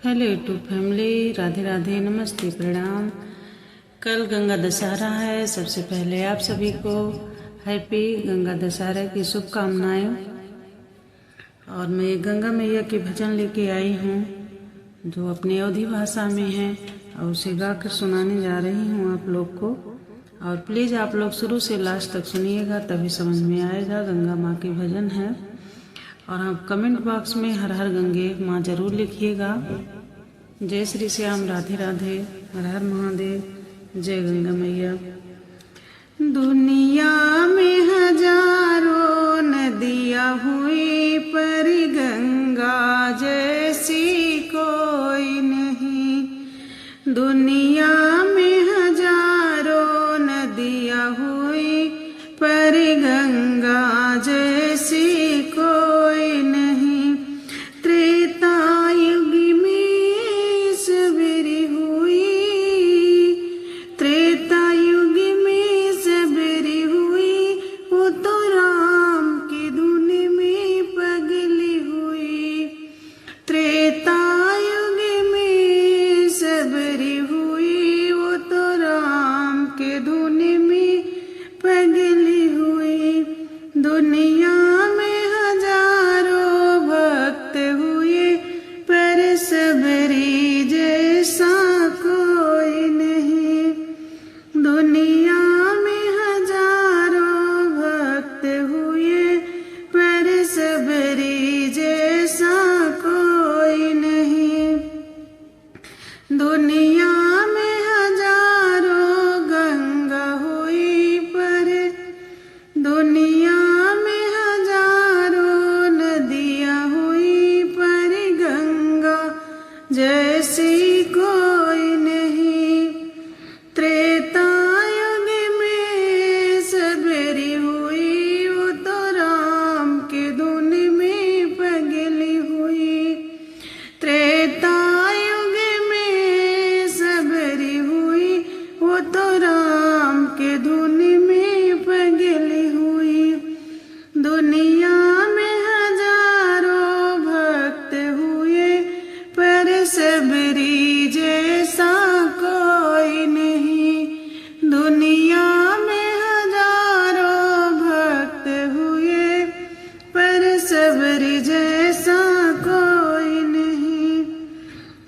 Hello YouTube family, Radhe Radhe, नमस्ते, प्रणाम। कल गंगा दशहरा है। सबसे पहले आप सभी को हैप्पी गंगा दशहरा की शुभकामनाएं। और मैं गंगा मैया के भजन लेके आई हूँ जो अपनी अवधी भाषा में है और उसे गाकर सुनाने जा रही हूँ आप लोग को। और प्लीज़ आप लोग शुरू से लास्ट तक सुनिएगा, तभी समझ में आएगा। गंगा माँ के भजन है। और आप कमेंट बॉक्स में हर हर गंगे माँ जरूर लिखिएगा। जय श्री श्याम, राधे राधे, हर हर महादेव, जय गंगा मैया। दुनिया में हजारों नदियाँ हुई पर गंगा जैसी कोई नहीं। दुनिया में हजारों नदियाँ हुई पर गंगा जैसी कोई नहीं। त्रेता युग में सबरी हुई, त्रेता युग में सबरी हुई, वो तो राम की धुन में पगली हुई। त्रेता युग में सबरी हुई, वो तो राम के धुन में पगली हुई। दुनिया में हजारों भक्त हुए पर सबरी जैसा कोई नहीं। दुनिया में हजारों भक्त हुए पर सबरी जैसा कोई नहीं। दुनिया में हजारों गंगा हुई पर दुनिया में हजारों नदियाँ हुई पर गंगा जैसी कोई नहीं। त्रेता युग में सबरी हुई, वो तो राम के धुन में पगली हुई। त्रेता युग में सबरी हुई, वो तो राम के धुन में पगली हुई। दुनिया में हजारों भक्त हुए पर सबरी जैसा कोई नहीं। दुनिया में हजारों भक्त हुए पर सबरी जैसा कोई नहीं।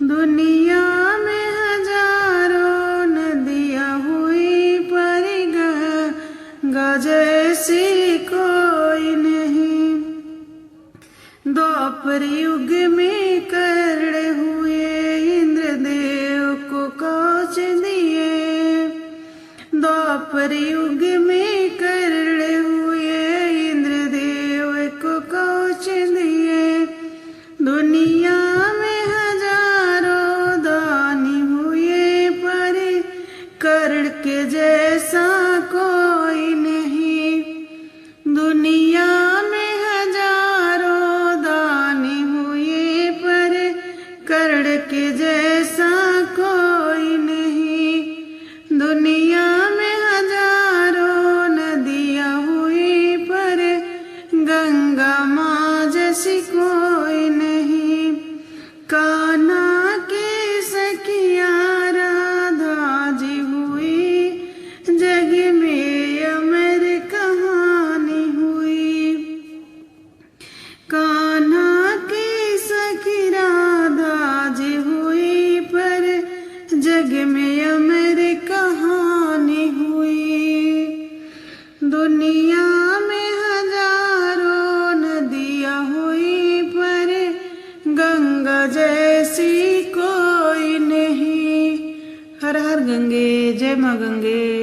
दुनिया में हजारों नदियाँ हुई पर गंगा जैसी कोई नहीं। द्वापर युग में कर्ण हुए, इंद्रदेव को कवच दिए। द्वापर युग में कर्ण हुए, इंद्रदेव को कवच दिए। दुनिया में हजारों दानी हुए पर कर्ण के जैसा कोई नहीं। दुनिया में हजारों दानी हुए पर कर्ण के जैसा कोई नहीं। दुनिया में हजारों नदियाँ हुई पर गंगा माँ जैसी कोई नहीं। कान्हा के सखिया राधा जी हुई, जग में अमर कहानी हुई। कान्हा की सखी राधा जी हुई पर जग में अमर कहानी हुई। दुनिया में हजारों नदियाँ हुई पर गंगा जैसी कोई नहीं। हर हर गंगे, जय माँ गंगे।